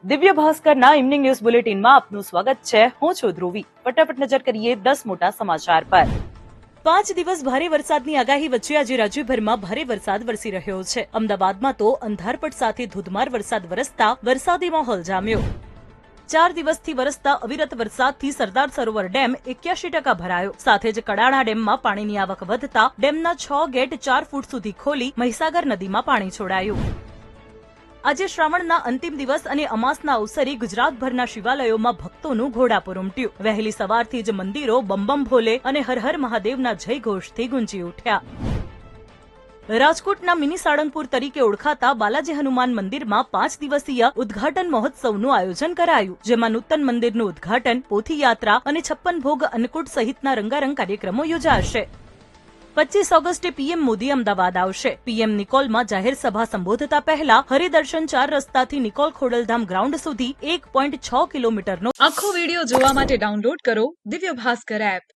દિવ્ય ભાસ્કરના evening news બુલેટિનમાં આપનું સ્વાગત છે। હું છું ધ્રુવી। ફટાફટ નજર કરીએ 10 મોટા સમાચાર પર। 5 દિવસ ભારે વરસાદની આગાહી વચ્ચે આજે રાજ્યભરમાં ભારે વરસાદ વરસી રહ્યો છે। અમદાવાદમાં તો અંધારપટ સાથે ધોધમાર વરસાદ વરસતા વરસાદી માહોલ જામ્યો। 4 દિવસથી વરસતા અવિરત વરસાદથી સરદાર સરોવર ડેમ 81% ભરાયો। સાથે જ કડાણા ડેમમાં પાણીની આવક વધતા ડેમના 6 ગેટ 4 ફૂટ સુધી ખોલી મહીસાગર નદીમાં પાણી છોડાયું। આજે શ્રાવણના અંતિમ દિવસ અને અમાસના અવસરે ગુજરાતભરના શિવાલયોમાં ભક્તોનું ઘોડાપુર ઉમટ્યું। વહેલી સવારથી જ મંદિરો બમ બમ ભોલે અને હર હર મહાદેવના જય ઘોષથી ગુંજી ઉઠ્યા। રાજકોટના મિની સાળંગપુર તરીકે ઓળખાતા બાલાજી હનુમાન મંદિરમાં 5 દિવસીય ઉદ્ઘાટન મહોત્સવનું આયોજન કરાયું, જેમાં નૂતન મંદિરનું ઉદ્ઘાટન, પોથીયાત્રા અને 56 ભોગ અન્નકૂટ સહિતના રંગારંગ કાર્યક્રમો યોજાશે। 25 ઓગસ્ટે પીએમ મોદી અમદાવાદ આવશે। પીએમ નિકોલમાં જાહેર સભા સંબોધતા પહેલા હરિદર્શન 4 રસ્તાથી નિકોલ ખોડલધામ ગ્રાઉન્ડ સુધી 1.6 કિલોમીટરનો આખો વિડિયો જોવા માટે ડાઉનલોડ કરો દિવ્ય ભાસ્કર એપ।